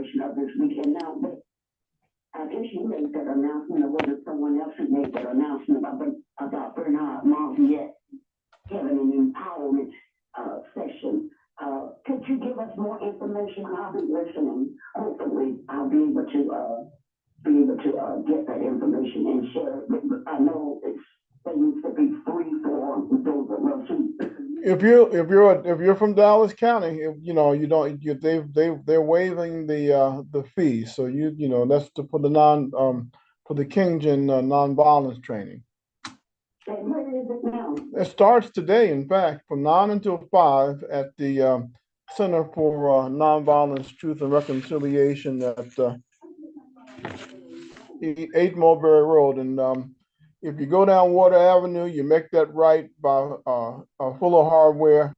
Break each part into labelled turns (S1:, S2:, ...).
S1: celebration of this weekend. Now, I guess you made that announcement, or was it someone else who made that announcement about Bernard Marviette having an empowerment session? Could you give us more information? I'll be listening. Hopefully, I'll be able to get that information and share it. I know there needs to be free for those of us who.
S2: If you're from Dallas County, they're waiving the fee. So that's for the Kinggen nonviolence training.
S1: And where is it now?
S2: It starts today, in fact, from 9 until 5 at the Center for Nonviolence, Truth, and Reconciliation at 8 Mulberry Road. And if you go down Water Avenue, you make that right by Fuller Hardware.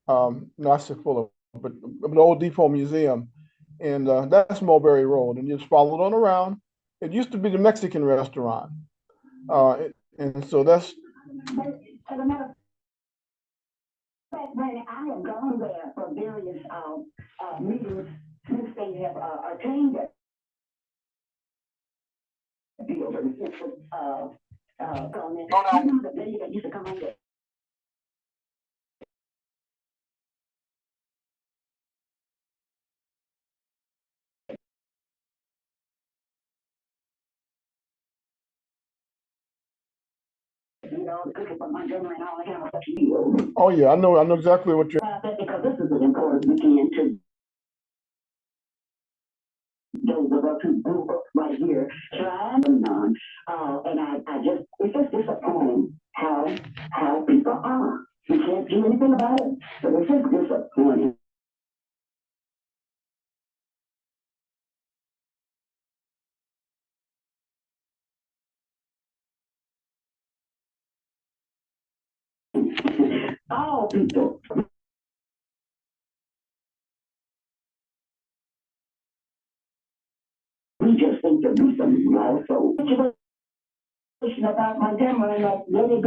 S2: No, I said Fuller, but the old Depot Museum. And that's Mulberry Road. And you just follow it on around. It used to be the Mexican restaurant. And so that's.
S1: As a matter of fact, when I have gone there for various meetings since they have attained it. Building, the lady that used to come on there.
S2: Oh yeah, I know exactly what you're.
S1: Because this is an important weekend to those of us who grew up right here, trying to learn. And it's just disappointing how people are. We can't do anything about it, but it's just disappointing. All people. We just think to do something also. About my grandma and that lady.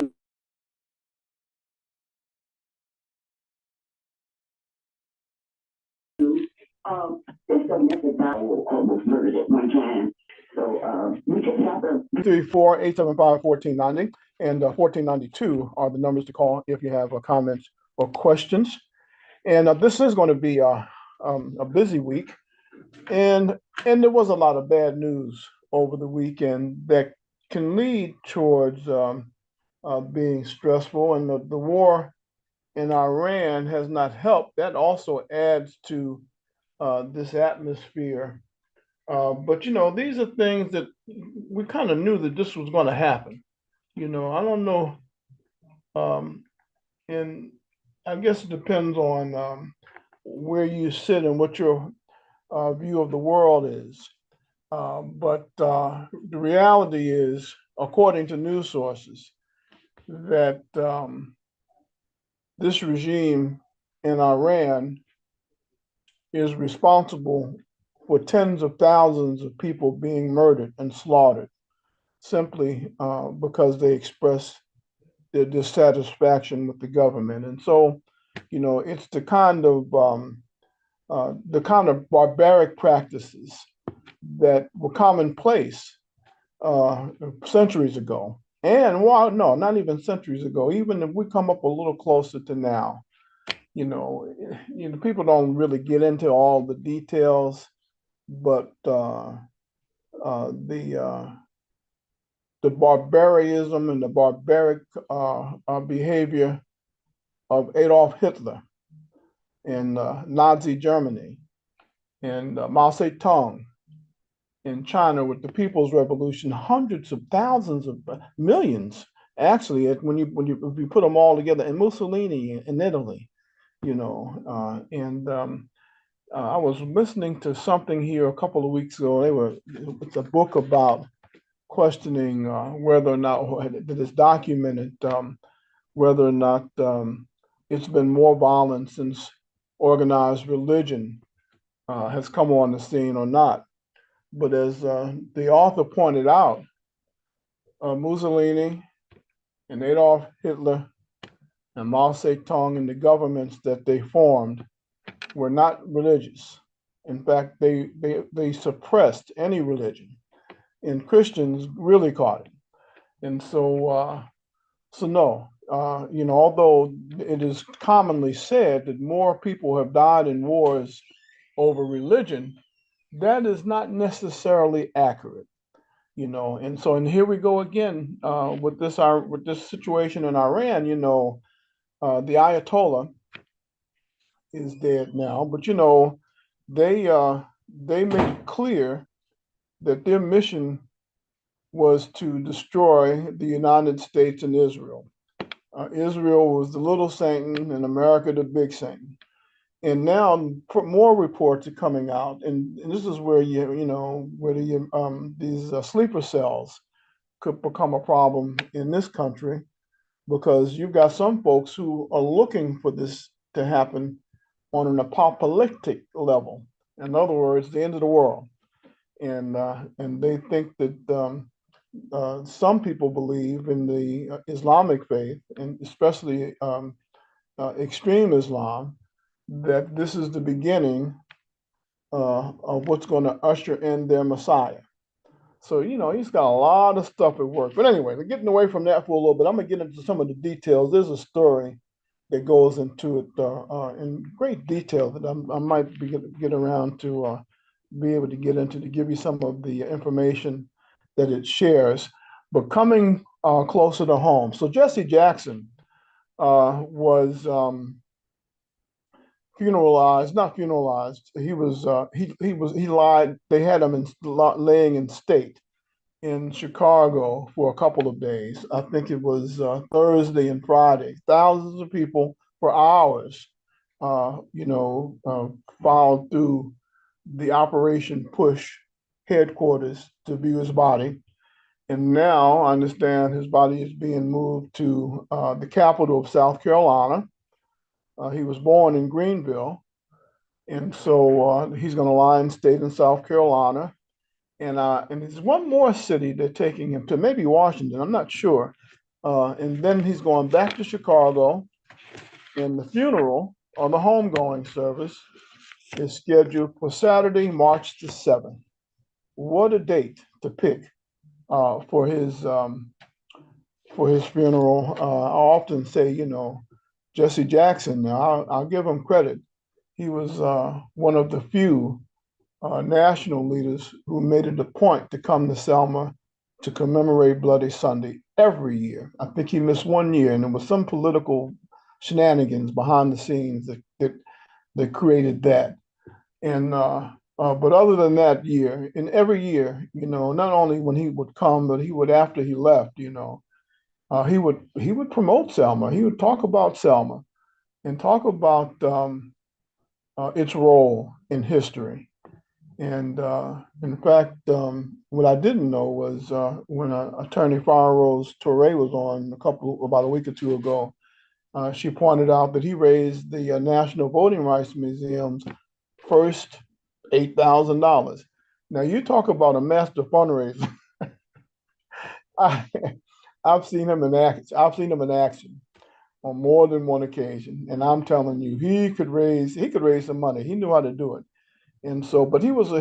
S1: This domestic violence almost murdered at one time. So we just have to
S2: 34875-1490 and 1492 are the numbers to call if you have comments or questions. And this is going to be a busy week, and there was a lot of bad news over the weekend that can lead towards being stressful, and the war in Iran has not helped. That also adds to this atmosphere. But these are things that we kind of knew that this was going to happen. I don't know, and I guess it depends on where you sit and what your view of the world is. But the reality is, according to news sources, that this regime in Iran is responsible for tens of thousands of people being murdered and slaughtered simply because they express their dissatisfaction with the government. And so, it's the kind of barbaric practices that were commonplace centuries ago. And no, not even centuries ago. Even if we come up a little closer to now, people don't really get into all the details, but the barbarism and the barbaric behavior of Adolf Hitler in Nazi Germany, and Mao Zedong in China with the People's Revolution, hundreds of thousands of millions, actually, if you put them all together, and Mussolini in Italy, I was listening to something here a couple of weeks ago. It's a book about questioning whether or not that is documented, whether or not it's been more violent since organized religion has come on the scene or not. But as the author pointed out, Mussolini and Adolf Hitler and Mao Zedong and the governments that they formed were not religious. In fact, they suppressed any religion, and Christians really caught it. And so no, although it is commonly said that more people have died in wars over religion, that is not necessarily accurate. And here we go again with this situation in Iran. The Ayatollah is dead now, but they made it clear that their mission was to destroy the United States and Israel. Israel was the little Satan and America the big Satan. And now more reports are coming out, and this is where these sleeper cells could become a problem in this country, because you've got some folks who are looking for this to happen on an apocalyptic level. In other words, the end of the world. And they think that some people believe in the Islamic faith, and especially extreme Islam, that this is the beginning of what's going to usher in their Messiah. So, he's got a lot of stuff at work. But anyway, we're getting away from that for a little bit. I'm going to get into some of the details. There's a story that goes into it in great detail that I might get around to be able to get into, to give you some of the information that it shares. But coming closer to home. So Jesse Jackson was funeralized, not funeralized. He lied. They had him laying in state in Chicago for a couple of days. I think it was Thursday and Friday. Thousands of people for hours, filed through the Operation Push headquarters to view his body. And now I understand his body is being moved to the capital of South Carolina. He was born in Greenville, and so he's going to lie in state in South Carolina. And there's one more city they're taking him to, maybe Washington, I'm not sure. And then he's going back to Chicago, and the funeral or the homegoing service is scheduled for Saturday, March the 7th. What a date to pick for his funeral. I often say, Jesse Jackson. Now, I'll give him credit. He was one of the few national leaders who made it a point to come to Selma to commemorate Bloody Sunday every year. I think he missed one year, and there was some political shenanigans behind the scenes that created that. And but other than that year, and every year, not only when he would come, but he would after he left, he would promote Selma. He would talk about Selma and talk about its role in history. And in fact, what I didn't know was when Attorney Farah Rose Touré was on about a week or two ago, she pointed out that he raised the National Voting Rights Museum's first $8,000. Now you talk about a master fundraiser. I, I've seen him in action. I've seen him in action on more than one occasion, and I'm telling you, he could raise some money. He knew how to do it. And so, but he was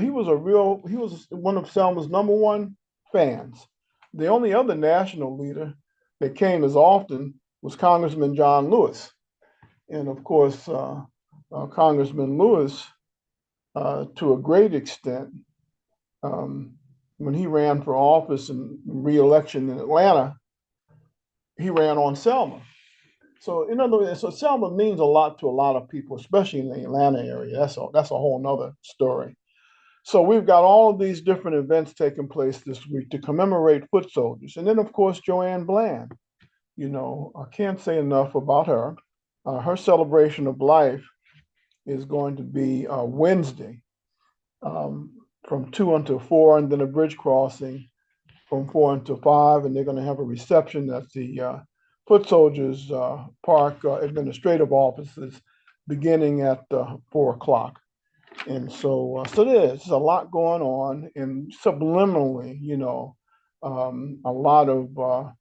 S2: one of Selma's number one fans. The only other national leader that came as often was Congressman John Lewis. And of course, Congressman Lewis, to a great extent, when he ran for office and re-election in Atlanta, he ran on Selma. So in other words, so Selma means a lot to a lot of people, especially in the Atlanta area. That's a whole nother story. So we've got all of these different events taking place this week to commemorate foot soldiers. And then of course, Joanne Bland, I can't say enough about her. Her celebration of life is going to be Wednesday from 2 until 4, and then a bridge crossing from 4 until 5. And they're going to have a reception at the Foot Soldiers Park administrative offices beginning at 4 o'clock. And so there's a lot going on, and subliminally, a lot of,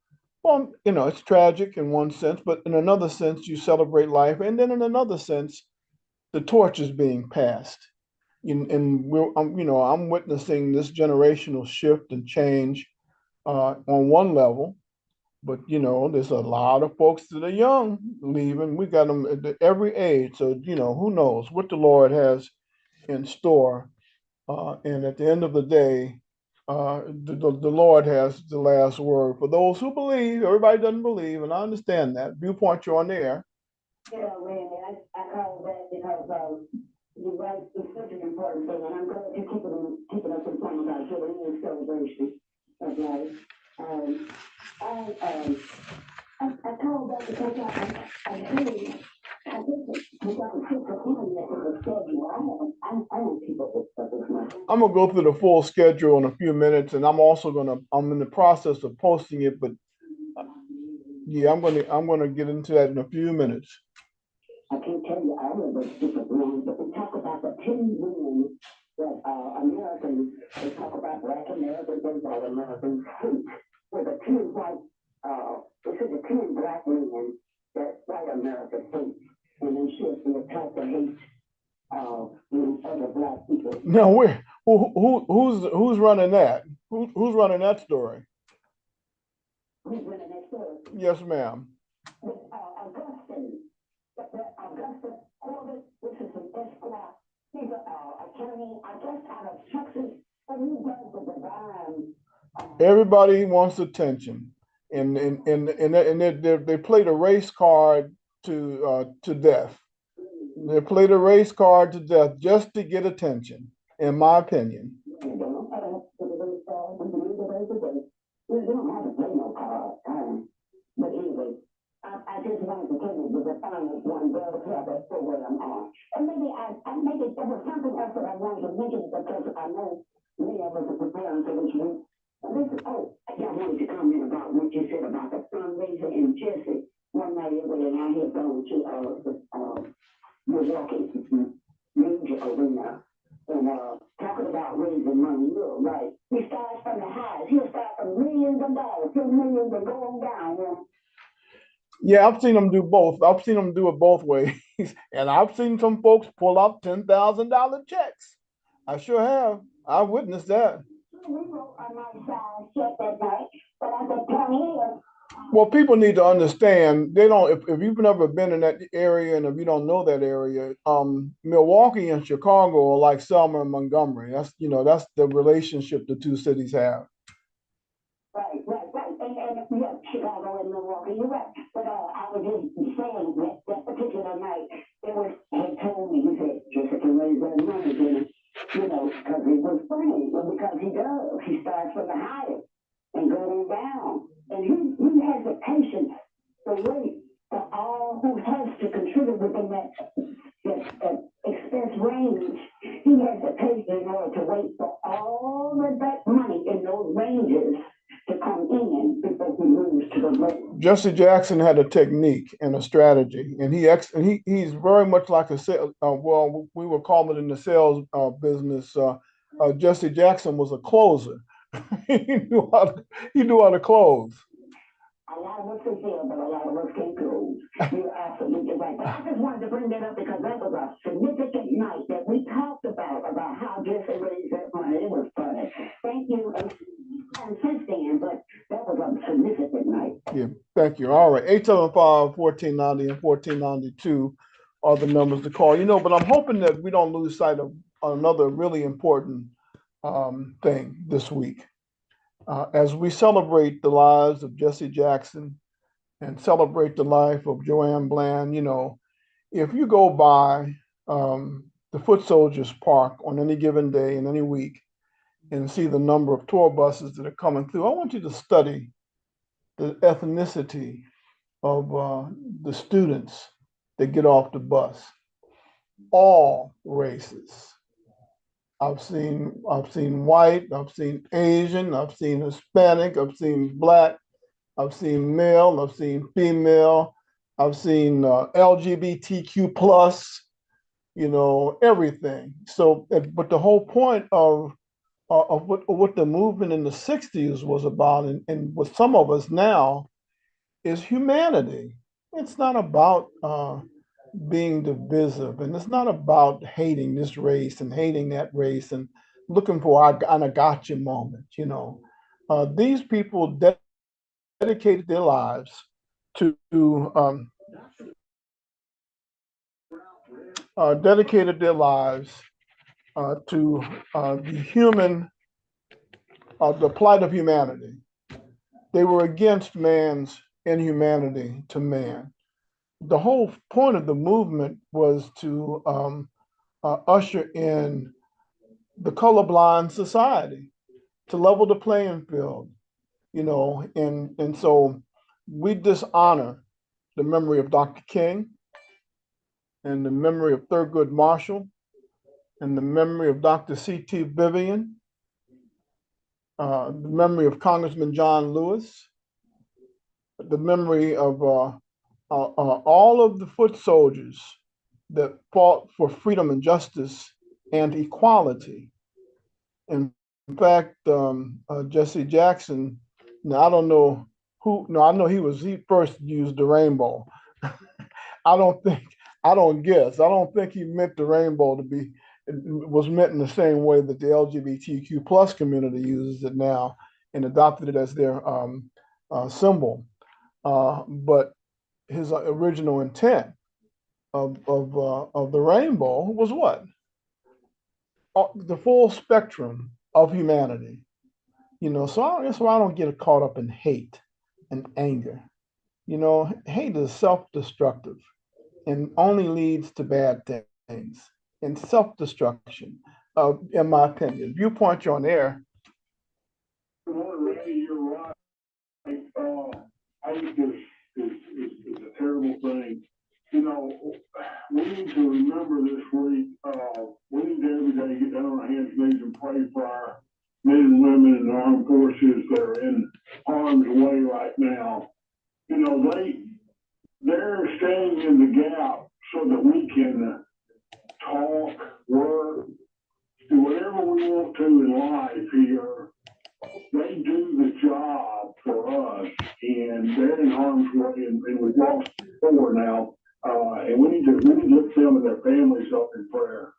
S2: it's tragic in one sense, but in another sense, you celebrate life. And then in another sense, the torch is being passed. and I'm witnessing this generational shift and change on one level. But there's a lot of folks that are young leaving. We got them at every age. So who knows what the Lord has in store. And at the end of the day, the Lord has the last word. For those who believe, everybody doesn't believe, and I understand that. Viewpoint, you're on the air.
S1: Randy, I call that because you're right, it's such an important thing, and I'm glad you're keeping us informed about Jubilee celebration of life. I called that because I think we got to keep the internet with the schedule. I don't keep up with stuff as much.
S2: I'm gonna go through the full schedule in a few minutes, and I'm in the process of posting it, but yeah, I'm gonna get into that in a few minutes.
S1: I can't tell you all of those different ones, but we talk about the 10 women that Americans, they talk about Black Americans and White Americans hate. For the 10 white, they said the 10 Black men that white America hates, and then shift the attack to hate other Black people.
S2: Now, who's running that? Who's running that story?
S1: Who's running that story?
S2: Yes, ma'am.
S1: Augustine. Augustine Corbett, which is an Esquire. He's an attorney, I guess, out of Texas, and he does the divine.
S2: Everybody wants attention, and they play the race card to death. They play the race card to death just to get attention, in my opinion.
S1: We don't have to play no card. But anyway, I just wanted to tell you that the finals one girl club at program on. And maybe there was something else that I wanted to mention because I know many of us are preparing for this week. I wanted to comment about what you said about the fundraiser in Jesse. One night earlier, and I had gone to Milwaukee Major Arena and talking about raising money. You're right. He starts from the highs. He'll start from millions of dollars, $2 million and going down.
S2: Yeah, I've seen them do both. I've seen them do it both ways, and I've seen some folks pull out $10,000 checks. I sure have. I witnessed that.
S1: We wrote a nice size check that night, but I said, come here.
S2: Well, people need to understand they don't. If you've never been in that area and if you don't know that area, Milwaukee and Chicago are like Selma and Montgomery. That's the relationship the two cities have.
S1: Right. And yeah, Chicago and Milwaukee, you're right. But I was just saying that particular night, had told me, he said, Jessica raised that money, because it was funny, because he does. He starts from the highest and going down. And he has the patience to wait for all who has to contribute within that expense range. He has the patience in order to wait for all of that money in those ranges to come in before he moves to the road.
S2: Jesse Jackson had a technique and a strategy, and he's very much like a we were calling it in the sales business. Jesse Jackson was a closer. he knew how to close.
S1: A lot of us can sell, but a lot of us can't close. You're absolutely right. But I just wanted to bring that up because that was a significant night that we talked about how Jesse raised that money. It was funny. Thank you. And since then, but that was a significant night.
S2: Yeah, thank you. All right, 875-1490 and 1492 are the numbers to call. But I'm hoping that we don't lose sight of another really important thing this week. As we celebrate the lives of Jesse Jackson and celebrate the life of Joanne Bland, if you go by the Foot Soldiers Park on any given day in any week and see the number of tour buses that are coming through, I want you to study the ethnicity of the students that get off the bus. All races. I've seen white, I've seen Asian, I've seen Hispanic, I've seen Black, I've seen male, I've seen female, I've seen LGBTQ plus, everything. So, but the whole point of what the movement in the 60s was about, and with some of us now, is humanity. It's not about being divisive. And it's not about hating this race and hating that race and looking for an I gotcha moment, you know. These people dedicated their lives to dedicated their lives to the human, the plight of humanity. They were against man's inhumanity to man. The whole point of the movement was to usher in the colorblind society, to level the playing field, you know, and so we dishonor the memory of Dr. King and the memory of Thurgood Marshall and the memory of Dr. C.T. Vivian, the memory of Congressman John Lewis, the memory of all of the foot soldiers that fought for freedom and justice and equality. In fact, Jesse Jackson, now I don't know who, no, I know he first used the rainbow. I don't think, I don't guess, I don't think he meant the rainbow to be, it was meant in the same way that the LGBTQ plus community uses it now and adopted it as their symbol. But his original intent of the rainbow was what? The full spectrum of humanity. You know, that's why I don't get caught up in hate and anger. You know, hate is self-destructive and only leads to bad things and self-destruction, in my opinion. Viewpoint, you're on air.
S3: Randy, you're right. Hate is a terrible thing. You know, we need to remember this week, we need to every day get down on our hands and knees and pray for our men and women in the armed forces that are in harm's way right now. You know, they're staying in the gap so that we can talk, work, do whatever we want to in life here. They do the job for us, and they're in harm's way, and we've lost 4 now. And we need to lift them and their families up in prayer.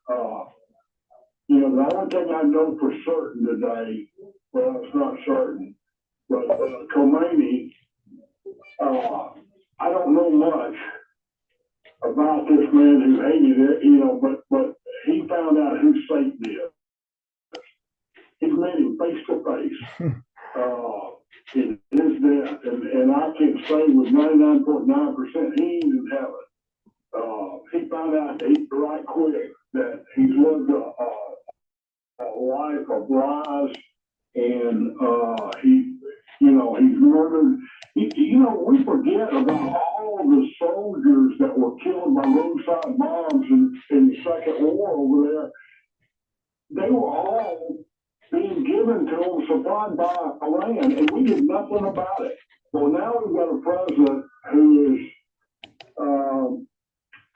S3: You know, the only thing I know for certain today, well, it's not certain, but Khomeini, I don't know much about this man who hated it, you know, but he found out who Satan is. He's met him face to face in his death, and I can say with 99.9% he ain't in heaven. He found out right quick that he's lived a life of lies, and he's murdered. You know, we forget about all the soldiers that were killed by roadside bombs in the Second War over there. They were all being given to them, supplied by Iran, and we did nothing about it. Well, now we've got a president who is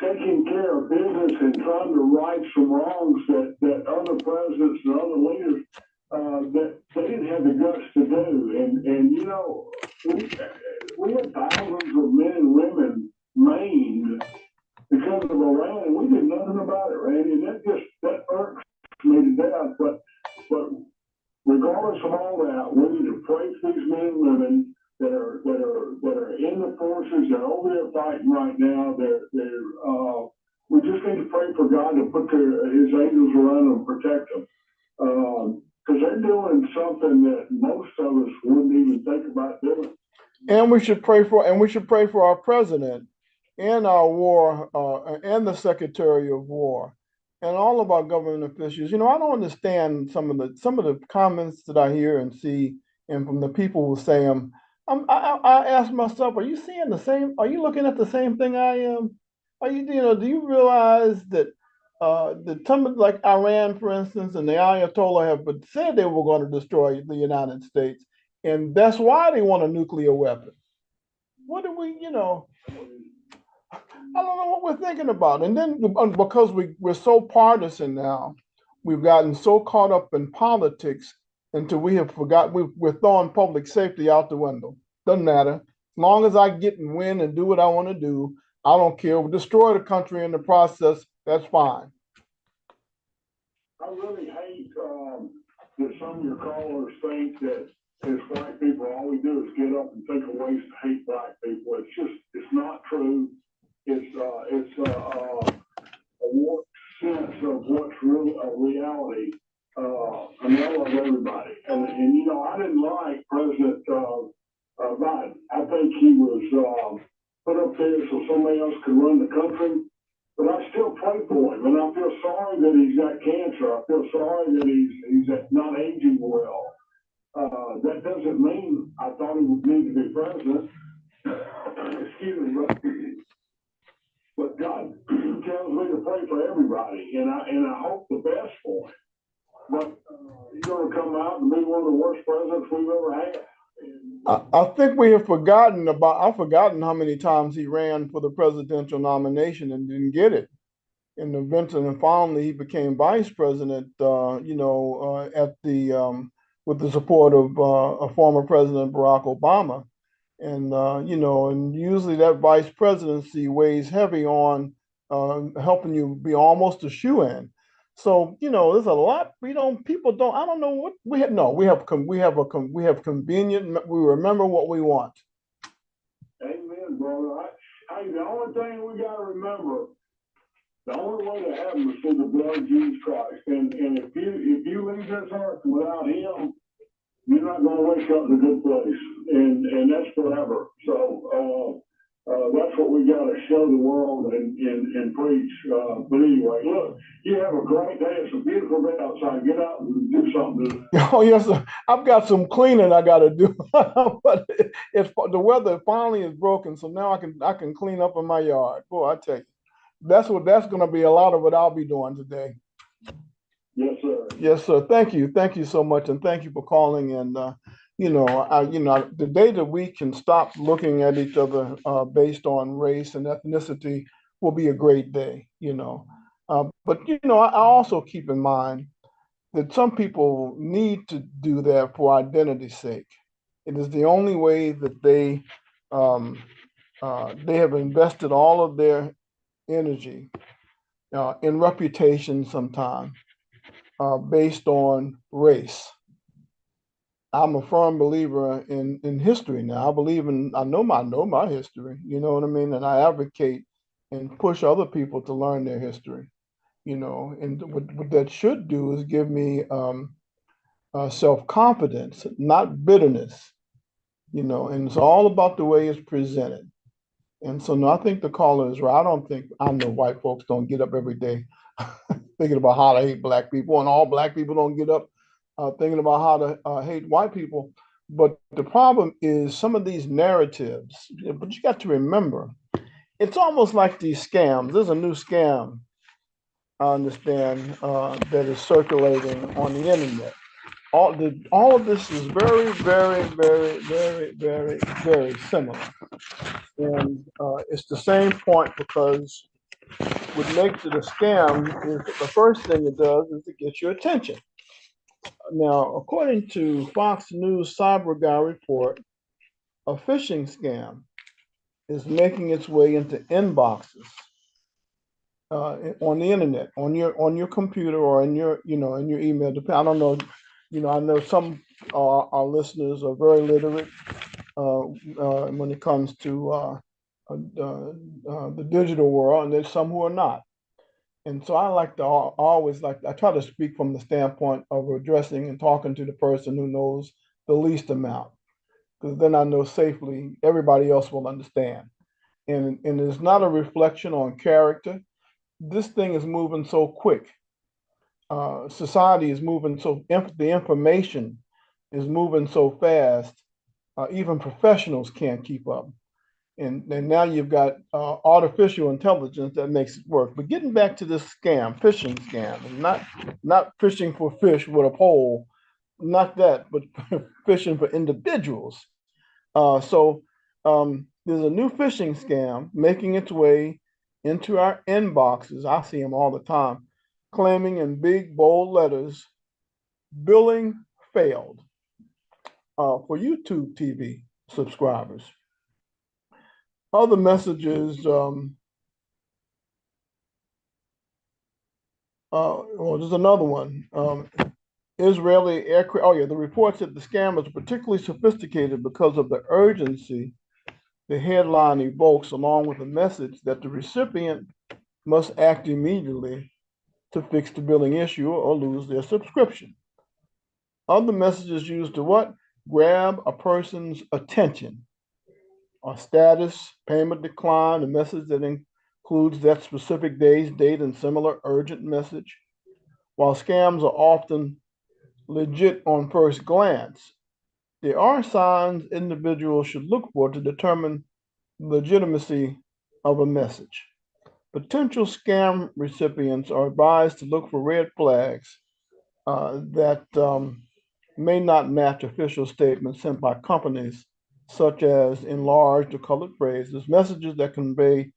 S3: taking care of business and trying to right some wrongs that other presidents and other leaders that they didn't have the guts to do. And you know, we had thousands of men and women maimed because of Iran, and we did nothing about it, Randy. And that irks me to death. But regardless of all that, we need to pray for these men and women that are in the forces. They're over there fighting right now. We just need to pray for God to put His angels around them and protect them, because they're doing something that most of us wouldn't even think about doing.
S2: And we should pray for our president and our war and the Secretary of War and all of our government officials. You know, I don't understand some of the comments that I hear and see, and from the people who say them. I ask myself, are you seeing the same? Are you looking at the same thing I am? Do you realize that some like Iran, for instance, and the Ayatollah have said they were going to destroy the United States, and that's why they want a nuclear weapon. What do we, I don't know what we're thinking about. And then because we're so partisan now, we've gotten so caught up in politics until we have forgot we're throwing public safety out the window. Doesn't matter. As long as I get and win and do what I want to do, I don't care. We'll destroy the country in the process. That's fine.
S3: I really hate, that some of your callers think that as white people, all we do is get up and think of ways to hate black people. It's not true. It's a warped sense of what's really a reality. I mean, I love everybody. And you know, I didn't like President, Biden. I think he was, put up there so somebody else could run the country. But I still pray for him, and I feel sorry that he's got cancer. I feel sorry that he's not aging well. That doesn't mean I thought he would need to be president. Excuse me, but God tells me to pray for everybody, and I hope the best for him. But he's going to come out and be one of the worst presidents we've ever had.
S2: I think we have forgotten I've forgotten how many times he ran for the presidential nomination and didn't get it. And eventually, and finally, he became vice president. At the with the support of a former President Barack Obama, and and usually that vice presidency weighs heavy on helping you be almost a shoe-in. So there's a lot people don't. I don't know what we have. No, we have convenient. We remember what we want.
S3: Amen, brother. The only thing we got to remember, the only way to heaven is through the blood of Jesus Christ. And if you leave this earth without him, you're not going to wake up in a good place. And that's forever. So that's what we got to show the world and preach. But anyway, look, you have a great day. It's a beautiful day outside. Get out and do something.
S2: Oh yes, sir. I've got some cleaning I got to do, but the weather finally is broken, so now I can clean up in my yard. Boy, I tell you, that's going to be a lot of what I'll be doing today.
S3: Yes, sir.
S2: Yes, sir. Thank you so much, and thank you for calling. And the day that we can stop looking at each other based on race and ethnicity will be a great day. But I also keep in mind that some people need to do that for identity's sake. It is the only way that they have invested all of their energy in reputation sometimes based on race. I'm a firm believer in history now. I know my history, you know what I mean? And I advocate and push other people to learn their history, and what that should do is give me self-confidence, not bitterness, and it's all about the way it's presented. And so no, I think the caller is right. I know white folks don't get up every day thinking about how to hate black people, and all black people don't get up thinking about how to hate white people. But the problem is some of these narratives, but you got to remember, it's almost like these scams. There's a new scam, I understand, that is circulating on the internet. All of this is very, very, very, very, very, very similar. And it's the same point because what makes it a scam is the first thing it does is to get your attention. Now, according to Fox News Cyber Guy report, a phishing scam is making its way into inboxes on the internet, on your computer or in your in your email. I don't know. I know some our listeners are very literate when it comes to the digital world, and there's some who are not. And so I try to speak from the standpoint of addressing and talking to the person who knows the least amount, because then I know safely everybody else will understand. And it's not a reflection on character. This thing is moving so quick. Society is moving the information is moving so fast. Even professionals can't keep up. And now you've got artificial intelligence that makes it work. But getting back to this phishing scam, and not fishing for fish with a pole, not that, but fishing for individuals. There's a new phishing scam making its way into our inboxes. I see them all the time, claiming in big bold letters, billing failed for YouTube TV subscribers. Other messages, well, there's another one. Israeli aircraft, oh yeah, the reports that the scam is particularly sophisticated because of the urgency the headline evokes, along with a message that the recipient must act immediately to fix the billing issue or lose their subscription. Other messages used to what? Grab a person's attention, or status, payment decline, a message that includes that specific day's date and similar urgent message. While scams are often legit on first glance, there are signs individuals should look for to determine the legitimacy of a message. Potential scam recipients are advised to look for red flags that may not match official statements sent by companies, such as enlarged or colored phrases, messages that convey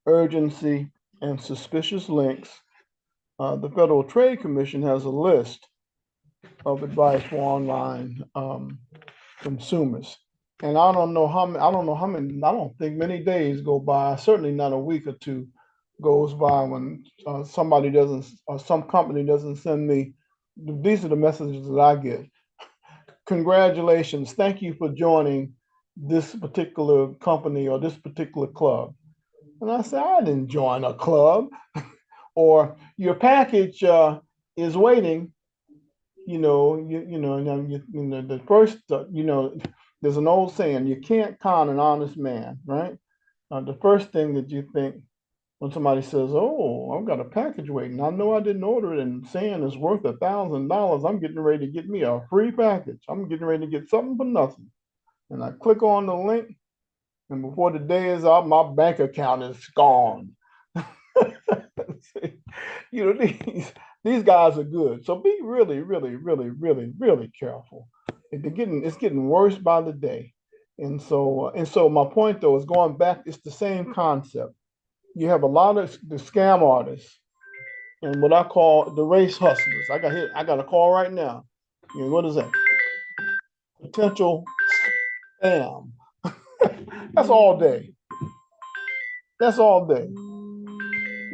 S2: urgency, and suspicious links. The Federal Trade Commission has a list of advice for online consumers. And I don't know how many, I don't think many days go by, certainly not a week or two goes by when somebody doesn't, or some company doesn't send me, these are the messages that I get. Congratulations, thank you for joining this particular company or this particular club. And I said, I didn't join a club. Or your package is waiting. The first, there's an old saying, you can't con an honest man, right? The first thing that you think when somebody says, oh, I've got a package waiting, I know I didn't order it and saying it's worth $1,000, I'm getting ready to get me a free package. I'm getting ready to get something for nothing. And I click on the link, and before the day is out, my bank account is gone. These guys are good. So be really, really, really, really, really careful. It's getting worse by the day. And so my point though is going back, it's the same concept. You have a lot of the scam artists and what I call the race hustlers. I got a call right now. What is that? Potential spam. That's all day. That's all day.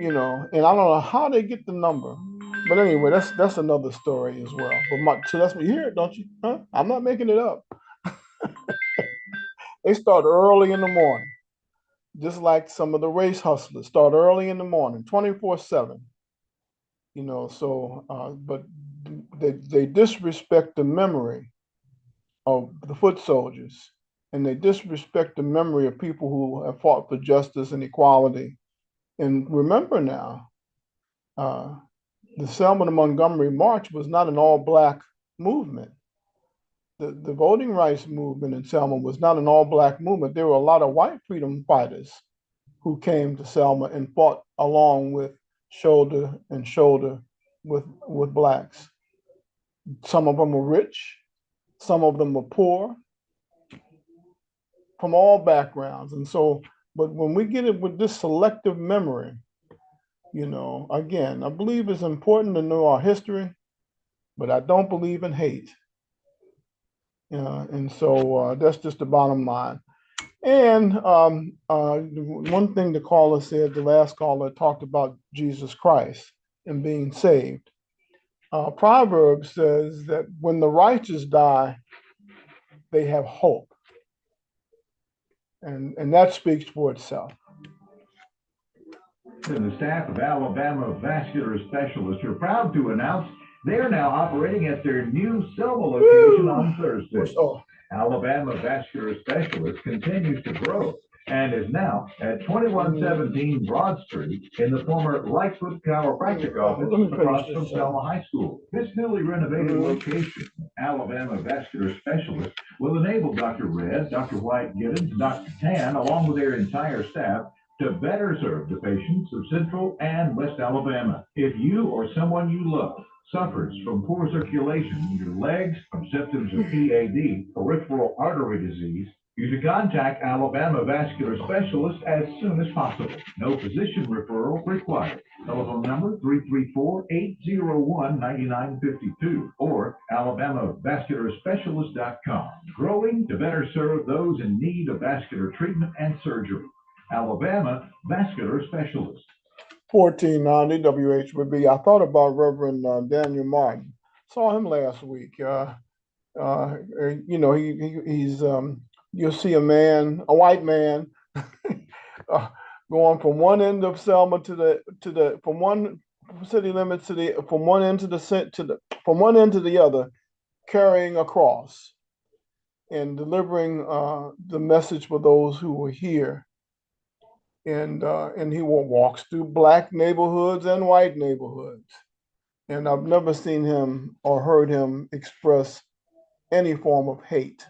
S2: And I don't know how they get the number. But anyway, that's another story as well. So that's what you hear it, don't you? Huh? I'm not making it up. They start early in the morning, just like some of the race hustlers start early in the morning, 24/7. But they disrespect the memory of the foot soldiers, and they disrespect the memory of people who have fought for justice and equality. And remember now, uh, the Selma to Montgomery March was not an all-black movement. The voting rights movement in Selma was not an all-black movement. There were a lot of white freedom fighters who came to Selma and fought along with shoulder and shoulder with blacks. Some of them were rich, some of them were poor, from all backgrounds. And so, but when we get it with this selective memory, again, I believe it's important to know our history, but I don't believe in hate. And so that's just the bottom line. And one thing the caller said, the last caller talked about Jesus Christ and being saved. Proverbs says that when the righteous die, they have hope. And that speaks for itself.
S4: And the staff of Alabama Vascular Specialists are proud to announce they are now operating at their new Selma location on Thursday. Alabama Vascular Specialists continues to grow and is now at 2117 Broad Street in the former Lightfoot Chiropractic office across from Selma High School. This newly renovated location, Alabama Vascular Specialists, will enable Dr. Red, Dr. White Gibbons, Dr. Tan, along with their entire staff, to better serve the patients of Central and West Alabama. If you or someone you love suffers from poor circulation in your legs, from symptoms of PAD, peripheral artery disease, you should contact Alabama Vascular Specialists as soon as possible. No physician referral required. Telephone number 334-801-9952 or alabamavascularspecialist.com. Growing to better serve those in need of vascular treatment and surgery. Alabama vascular specialist.
S2: 1490 WHBB. I thought about Reverend Daniel Martin. Saw him last week. You know, he's you'll see a man, a white man, going from one end of Selma to the from one city limits to the from one end to the from one end to the other, carrying a cross and delivering the message for those who were here. And he walks through black neighborhoods and white neighborhoods. And I've never seen him or heard him express any form of hate,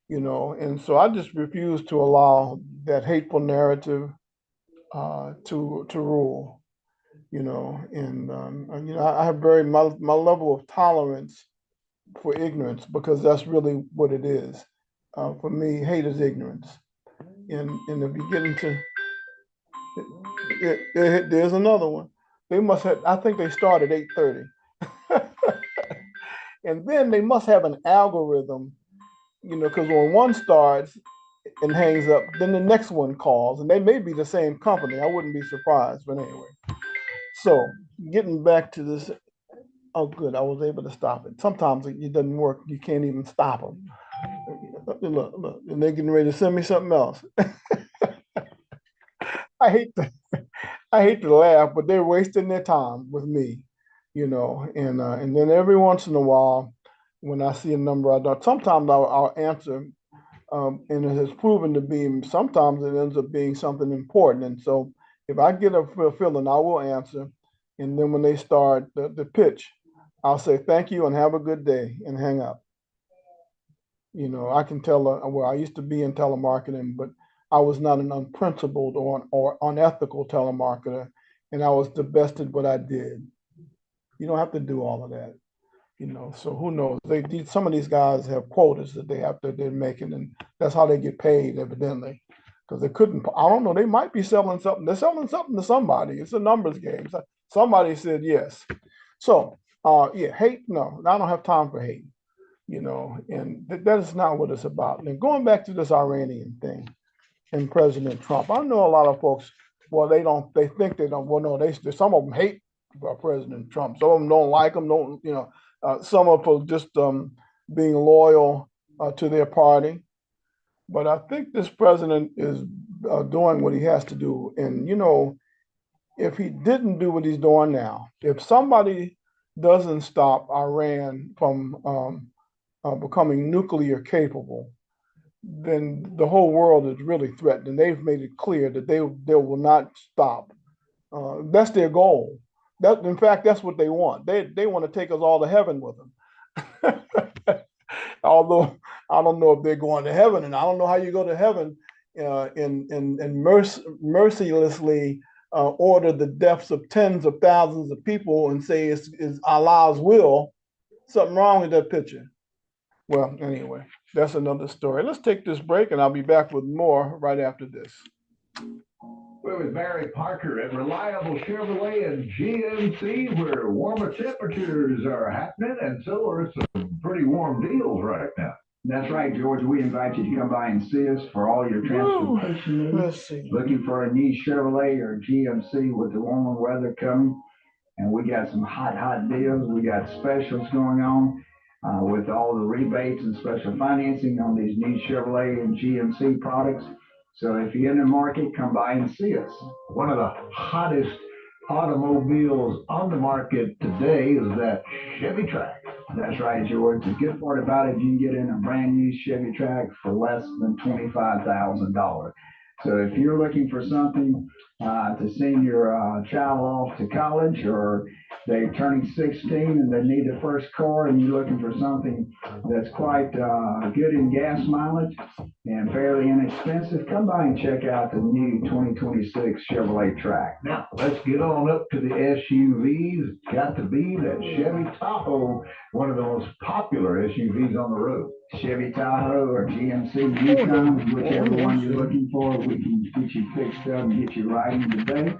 S2: you know. And so I just refuse to allow that hateful narrative to rule, you know. And you know, I have very my level of tolerance for ignorance, because that's really what it is. For me, hate is ignorance. And if you get into there's another one. They must have. I think they start at 8:30, and then they must have an algorithm, you know, because when one starts and hangs up, then the next one calls, and they may be the same company. I wouldn't be surprised, but anyway. So getting back to this. Oh, good. I was able to stop it. Sometimes it doesn't work. You can't even stop them. Look, and they're getting ready to send me something else. I hate to, I hate to laugh, but they're wasting their time with me, you know. And then every once in a while, when I see a number I don't, sometimes I'll answer, and it has proven to be. Sometimes it ends up being something important, and so if I get a feeling, I will answer. And then when they start the pitch, I'll say thank you and have a good day and hang up. You know, I can tell. Well, I used to be in telemarketing, but I was not an unprincipled or unethical telemarketer, and I was the best at what I did. You don't have to do all of that, you know. So who knows? Some of these guys have quotas that they're making, and that's how they get paid, evidently. Because they couldn't. I don't know. They might be selling something. They're selling something to somebody. It's a numbers game. So somebody said yes. So yeah, hate. No, I don't have time for hate. You know, and that is not what it's about. And going back to this Iranian thing and President Trump, I know a lot of folks. Well, they think they don't. Well, no, some of them hate President Trump. Some of them don't like him. Don't you know? Some of them just being loyal to their party. But I think this president is doing what he has to do. And you know, if he didn't do what he's doing now, if somebody doesn't stop Iran from becoming nuclear capable, then the whole world is really threatened. And they've made it clear that they will not stop. That's their goal. In fact, that's what they want. They want to take us all to heaven with them. Although I don't know if they're going to heaven, and I don't know how you go to heaven and mercilessly order the deaths of tens of thousands of people and say it's Allah's will. Something wrong with that picture. Well, anyway, that's another story. Let's take this break, and I'll be back with more right after this.
S4: We're with Barry Parker at Reliable Chevrolet and GMC, where warmer temperatures are happening, and so are some pretty warm deals right now.
S5: That's right, George. We invite you to come by and see us for all your transportation needs.
S2: Let's see.
S5: Looking for a new Chevrolet or GMC with the warmer weather coming. And we got some hot deals. We got specials going on with all the rebates and special financing on these new Chevrolet and GMC products. So if you're in the market, come by and see us.
S4: One of the hottest automobiles on the market today is that Chevy Trax.
S5: That's right, George. The good part about it, you can get in a brand new Chevy Trax for less than $25,000. So if you're looking for something to send your child off to college, or they're turning 16 and they need their first car, and you're looking for something that's quite good in gas mileage and fairly inexpensive, come by and check out the new 2026 Chevrolet Trax.
S4: Now, let's get on up to the SUVs. It's got to be that Chevy Tahoe, one of the most popular SUVs on the road.
S5: Chevy Tahoe or GMC Yukon, whichever one you're looking for, we can get you fixed up and get you riding today.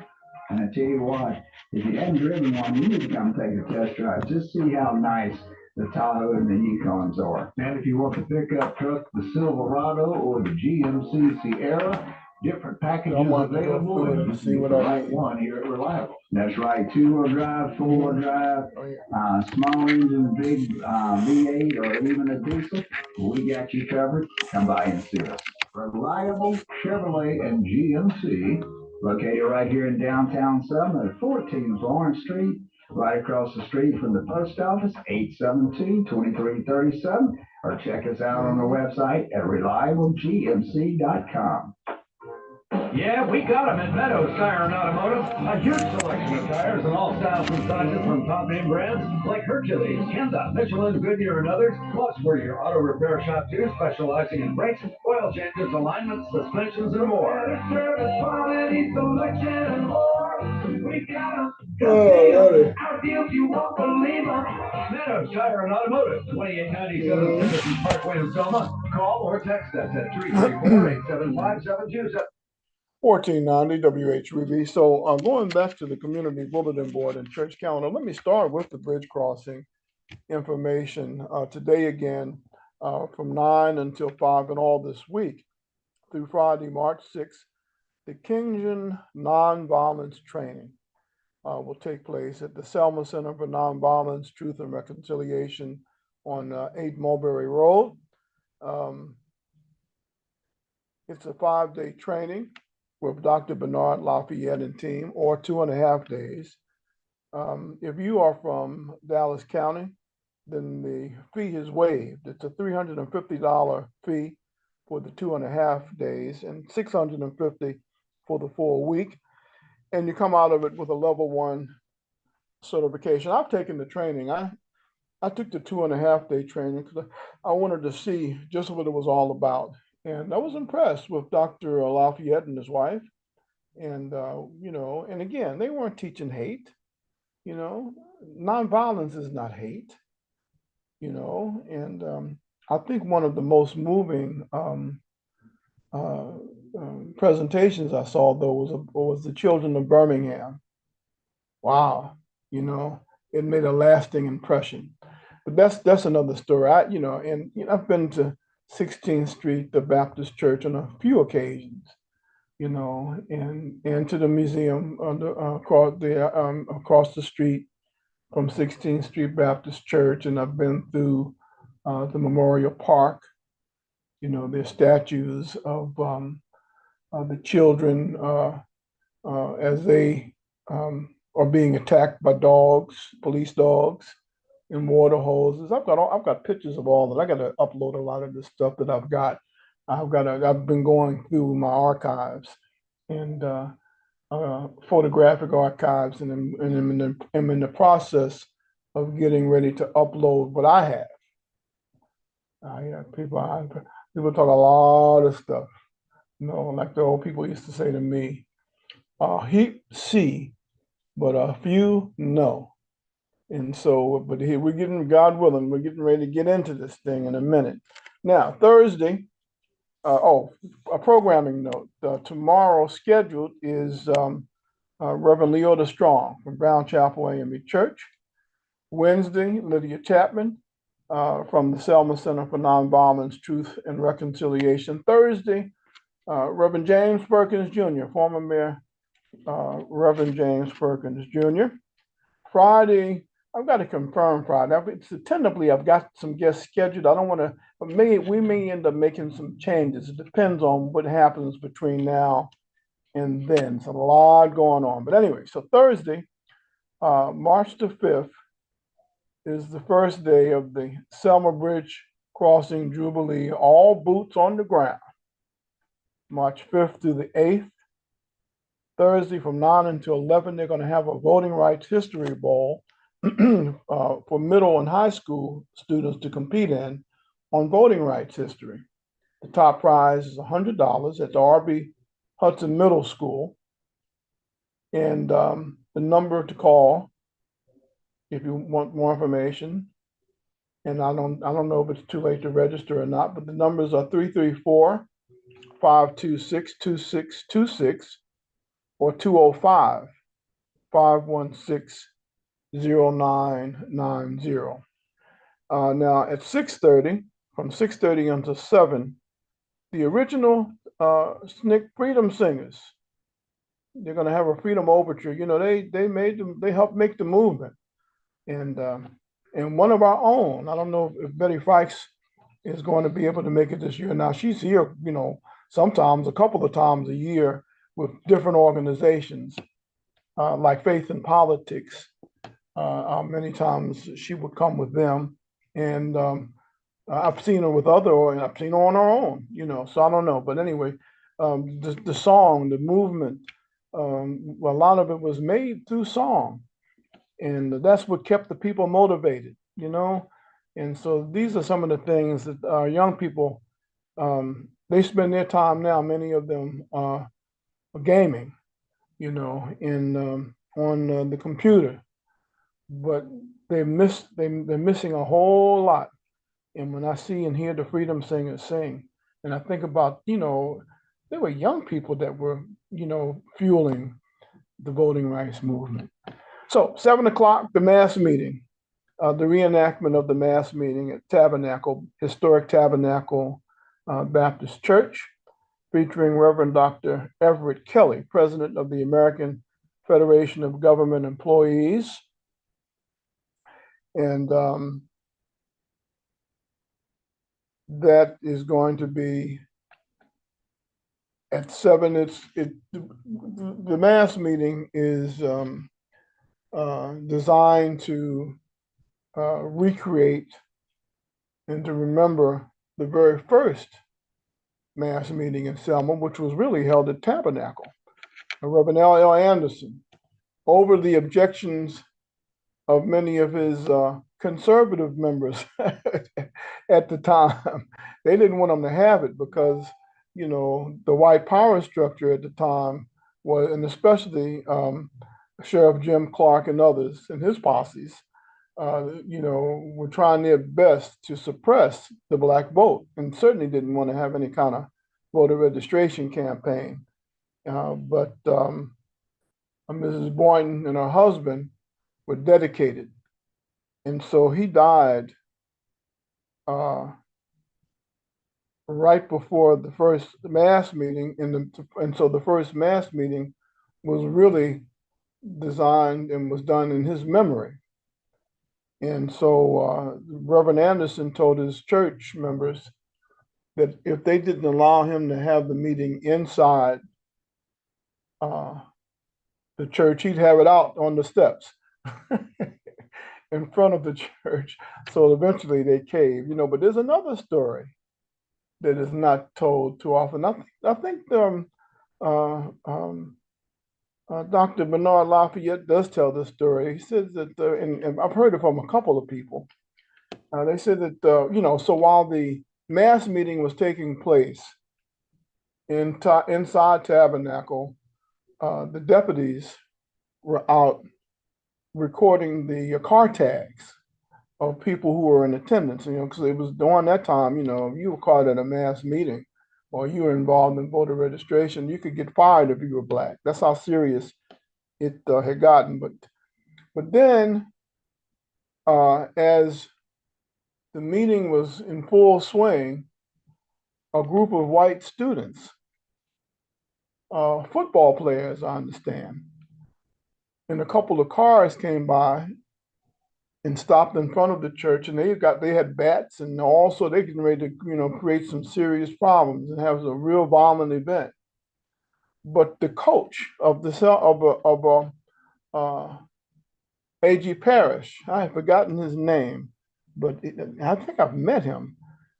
S5: And I tell you what, if you haven't driven one, you need to come take a test drive. Just see how nice the Tahoe and the Yukons are.
S4: And if you want the pickup truck, the Silverado or the GMC Sierra, different packages
S2: I'm gonna have to go
S4: available,
S2: through it
S4: and
S2: and
S4: you
S2: see
S4: can
S2: what
S4: get the
S2: I
S4: right
S2: need.
S4: one here at Reliable.
S5: That's right, two-wheel drive, four-wheel drive,
S2: Oh, yeah.
S5: small engine, big V8, or even a diesel. We got you covered. Come by and see us.
S4: Reliable Chevrolet and GMC.
S5: Located right here in downtown Selma at 14 Florence Street, right across the street from the post office, 872-2337, or check us out on our website at reliablegmc.com.
S4: Yeah, we got them at Meadows Tire and Automotive. A huge selection of tires in all styles and sizes from top name brands like Hercules, Kenda, Michelin, Goodyear, and others. Plus, we're your auto repair shop too, specializing in brakes, oil changes, alignments, suspensions, and more. Service, quality, selection, and more. We got them.
S2: Oh,
S4: Our deals you won't believe them. Meadows Tire and Automotive, 2897 Citizen Parkway in Selma. Call or text us at 334-875-727.
S2: 1490 WHVV. So going back to the community bulletin board and church calendar, let me start with the bridge crossing information. Today again, from 9 until 5 and all this week through Friday, March 6th, the Kenyan Nonviolence Training will take place at the Selma Center for Nonviolence, Truth and Reconciliation on 8 Mulberry Road. It's a 5-day training with Dr. Bernard Lafayette and team, or 2.5 days. If you are from Dallas County, then the fee is waived. It's a $350 fee for the 2.5 days and $650 for the full week. And you come out of it with a level 1 certification. I've taken the training. I took the 2.5 day training because I wanted to see just what it was all about. And I was impressed with Dr. Lafayette and his wife. And, and again, they weren't teaching hate, nonviolence is not hate, and I think one of the most moving presentations I saw, though, was the children of Birmingham. Wow, it made a lasting impression. But that's another story. I've been to 16th Street, the Baptist Church, on a few occasions, and to the museum across the street from 16th Street Baptist Church, and I've been through the Memorial Park. There's statues of the children as they are being attacked by dogs, police dogs, and water hoses. I've got pictures of all that. I got to upload a lot of this stuff that I've got. I've been going through my archives and photographic archives, and I'm in the process of getting ready to upload what I have. People talk a lot of stuff, like the old people used to say to me, a heap see, but a few know. And so, but here we're getting, God willing, we're getting ready to get into this thing in a minute. Now, Thursday, a programming note. Tomorrow scheduled is Reverend Leota Strong from Brown Chapel AME Church. Wednesday, Lydia Chapman from the Selma Center for Nonviolence, Truth and Reconciliation. Thursday, Reverend James Perkins Jr., former Mayor Reverend James Perkins Jr. Friday, I've got to confirm Friday. It's tentatively, I've got some guests scheduled. I don't want to, but we may end up making some changes. It depends on what happens between now and then. It's a lot going on. But anyway, so Thursday, March the 5th, is the first day of the Selma Bridge Crossing Jubilee, all boots on the ground. March 5th through the 8th. Thursday from 9 until 11, they're going to have a Voting Rights History Bowl for middle and high school students to compete in on voting rights history. The top prize is $100 at the R.B. Hudson Middle School. And the number to call if you want more information, and I don't know if it's too late to register or not, but the numbers are 334-526-2626 or 205-516-0990. Now at 6:30, from 6:30 until 7, the original SNCC Freedom Singers. They're going to have a freedom overture. You know, they made them. They helped make the movement, and one of our own. I don't know if Betty Fikes is going to be able to make it this year. Now she's here, you know, sometimes a couple of times a year with different organizations like Faith in Politics. Many times she would come with them, and I've seen her with other, I've seen her on her own, you know. So I don't know, but anyway, the song, the movement, a lot of it was made through song, and that's what kept the people motivated, you know. And so these are some of the things that our young people they spend their time now. Many of them gaming, you know, in on the computer, but they're missing a whole lot. And when I see and hear the Freedom Singers sing, and I think about, you know, there were young people that were, you know, fueling the voting rights movement. So 7 o'clock, the mass meeting, the reenactment of the mass meeting at Tabernacle, historic Tabernacle Baptist Church, featuring Reverend Dr. Everett Kelly, president of the American Federation of Government Employees. And that is going to be at 7. The mass meeting is designed to recreate and to remember the very first mass meeting in Selma, which was really held at Tabernacle. Reverend L. Anderson, over the objections of many of his conservative members at the time. They didn't want him to have it because, you know, the white power structure at the time was, and especially Sheriff Jim Clark and others and his posses, you know, were trying their best to suppress the black vote, and certainly didn't want to have any kind of voter registration campaign. But Mrs. Boynton and her husband were dedicated. And so he died right before the first mass meeting. And so the first mass meeting was really designed and was done in his memory. And so Reverend Anderson told his church members that if they didn't allow him to have the meeting inside the church, he'd have it out on the steps in front of the church. So eventually they caved, you know. But there's another story that is not told too often. I think Dr. Bernard Lafayette does tell this story. He says that, and I've heard it from a couple of people. They said that, you know, so while the mass meeting was taking place inside Tabernacle, the deputies were out recording the car tags of people who were in attendance, you know, because it was during that time, you know, if you were caught at a mass meeting or you were involved in voter registration, you could get fired if you were black. That's how serious it had gotten. But then, as the meeting was in full swing, a group of white students, football players, I understand, and a couple of cars came by and stopped in front of the church, and they had bats, and also they getting ready to, you know, create some serious problems and have a real violent event. But the coach of A.G. Parrish, I have forgotten his name, but I think I've met him,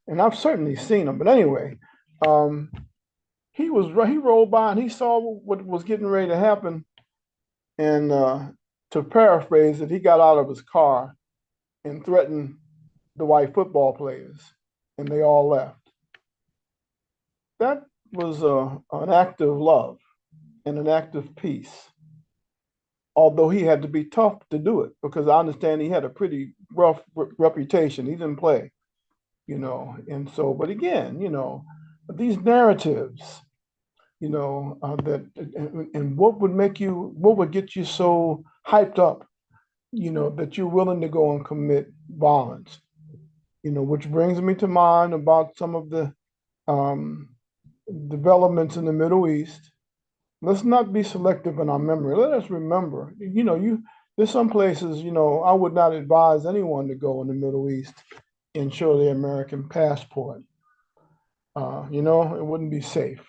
S2: and I've certainly seen him. But anyway, he rolled by and he saw what was getting ready to happen, and to paraphrase it, he got out of his car and threatened the white football players, and they all left. That was an act of love and an act of peace. Although he had to be tough to do it, because I understand he had a pretty rough reputation. He didn't play, you know. And so, but again, you know, these narratives, you know, and what would get you so hyped up, you know, that you're willing to go and commit violence, you know, which brings me to mind about some of the developments in the Middle East. Let's not be selective in our memory. Let us remember, there's some places, I would not advise anyone to go in the Middle East and show their American passport. It wouldn't be safe.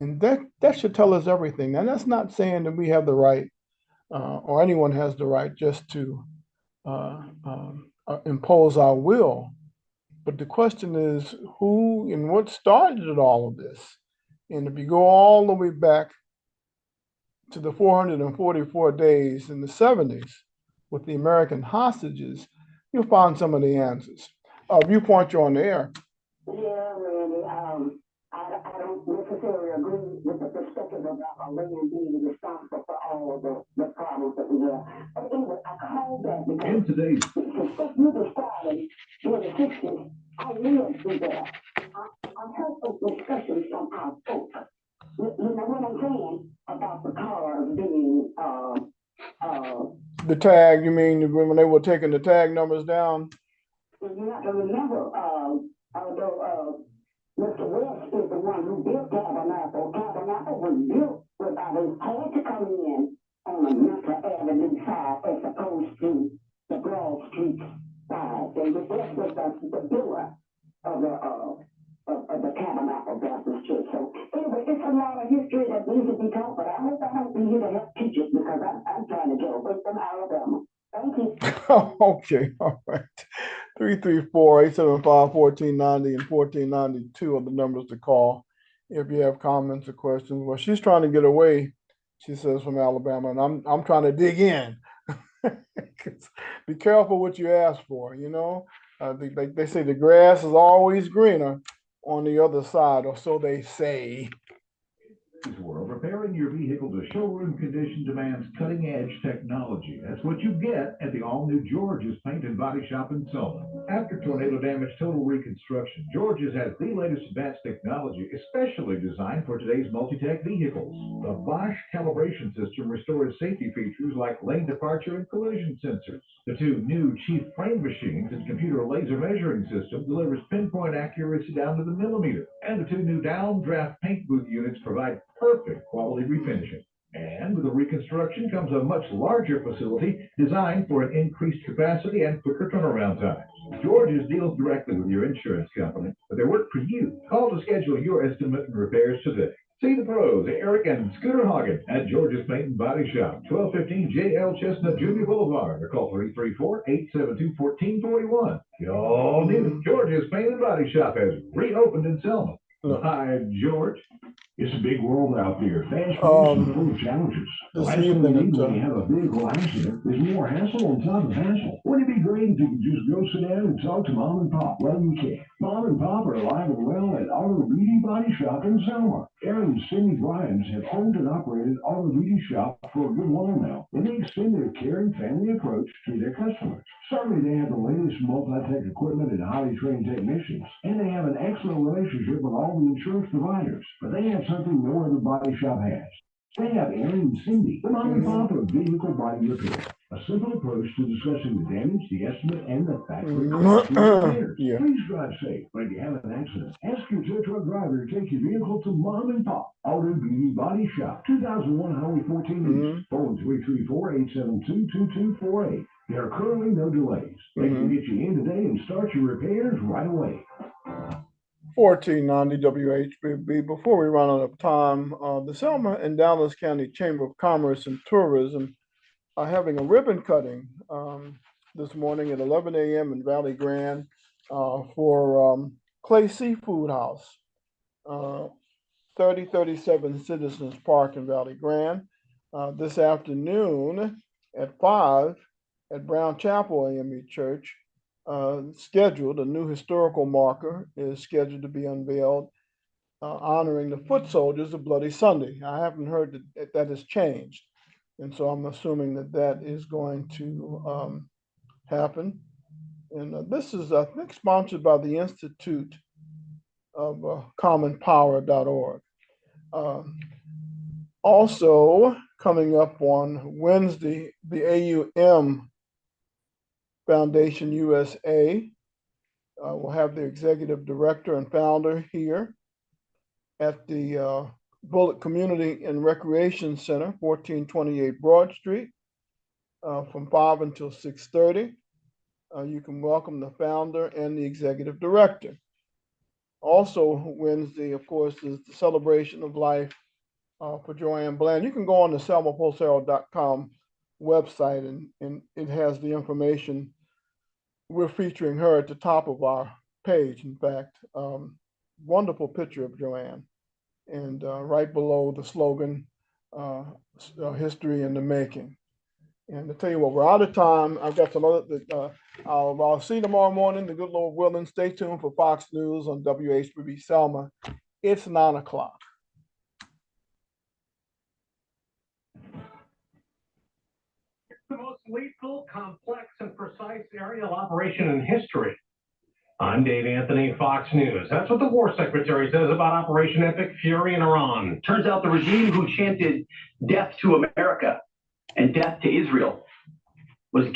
S2: And that should tell us everything. And that's not saying that we have the right, or anyone has the right just to impose our will. But the question is who and what started all of this? And if you go all the way back to the 444 days in the 70s with the American hostages, you'll find some of the answers. Viewpoint, you're on the air.
S1: Yeah, really. I don't necessarily agree with the perspective about a land being responsible for all of the problems that we have. But anyway, I call that because
S4: In today's
S1: the stuff you described during the 60s, I lived through that. I heard those discussions from our folks. You know what I'm saying about the cars being
S2: The tag, you mean when they were taking the tag numbers down?
S1: you have to remember, although Mr. West is the one who built Tabernacle. Tabernacle was built without it had to come in on a Mental Avenue side as opposed to the Broad Street side. And the West was the builder of the Tabernacle Baptist Church. So anyway, it's a lot of history that needs to be taught, but I hope I don't be here to help teach it because I'm trying to get away from Alabama. Thank you.
S2: Okay, all right. 334-875-1490 and 1492 are the numbers to call if you have comments or questions. Well, she's trying to get away, she says, from Alabama, and I'm trying to dig in. Be careful what you ask for, they say the grass is always greener on the other side, or so they say.
S4: world, repairing your vehicle to showroom condition demands cutting-edge technology. That's what you get at the all-new George's Paint and Body Shop in Selma. After tornado damage total reconstruction, George's has the latest advanced technology, especially designed for today's multi-tech vehicles. The Bosch calibration system restores safety features like lane departure and collision sensors. The two new Chief Frame machines and computer laser measuring system delivers pinpoint accuracy down to the millimeter. And the two new downdraft paint booth units provide perfect quality refinishing. And with the reconstruction comes a much larger facility designed for an increased capacity and quicker turnaround times. George's deals directly with your insurance company, but they work for you. Call to schedule your estimate and repairs today. See the pros, Eric and Scooter Hagen at George's Paint and Body Shop, 1215 J.L. Chestnut Jr. Boulevard, or call 334-872-1441. Y'all need it. George's Paint and Body Shop has reopened in Selma. Hi, George.
S3: It's a big world out there, fast-paced and full of challenges. The last thing you need when you have a vehicle accident is more hassle on top of hassle. Wouldn't it be great if you could just go sit down and talk to Mom and Pop? Well, you can. Mom and Pop are alive and well at Auto Reedy Body Shop in Selma. Aaron and Cindy Bryans have owned and operated Auto Reedy Shop for a good while now, and they extend their caring family approach to their customers. Certainly, they have the latest multi-tech equipment and highly trained technicians, and they have an excellent relationship with all the insurance providers. But they have something no other body shop has. They have Aaron and Cindy, the mom and pop of vehicle body repair. A simple approach to discussing the damage, the estimate, and the factory repairs.
S2: Yeah.
S3: Please drive safe. But if you have an accident, ask your tow truck driver to take your vehicle to Mom and Pop Auto Beauty Body Shop, 2001 Highway 14 East. Phone 334-872-2248. There are currently no delays. They can get you in today and start your repairs right away.
S2: 1490 WHBB. Before we run out of time, the Selma and Dallas County Chamber of Commerce and Tourism are having a ribbon cutting this morning at 11 a.m. in Valley Grande for Clay Seafood House, 3037 Citizens Park in Valley Grande. This afternoon at 5 at Brown Chapel AME Church, scheduled, a new historical marker is scheduled to be unveiled honoring the foot soldiers of Bloody Sunday. I haven't heard that has changed. And so I'm assuming that is going to happen. And this is, I think, sponsored by the Institute of commonpower.org. Also, coming up on Wednesday, the AUM Foundation USA will have the executive director and founder here. at the Bullitt Community and Recreation Center, 1428 Broad Street, from 5 until 6:30. You can welcome the founder and the executive director. Also, Wednesday, of course, is the celebration of life for Joanne Bland. You can go on the selmapostherald.com website, and it has the information. We're featuring her at the top of our page, in fact. Wonderful picture of Joanne. And right below the slogan, history in the making. And to tell you what, we're out of time. I've got some other, I'll see you tomorrow morning, the good Lord willing. Stay tuned for Fox News on WHBB Selma. It's 9 o'clock.
S6: The most lethal, complex, and precise aerial operation in history. I'm Dave Anthony, Fox News. That's what the War Secretary says about Operation Epic Fury in Iran.
S7: Turns out the regime who chanted death to America and death to Israel was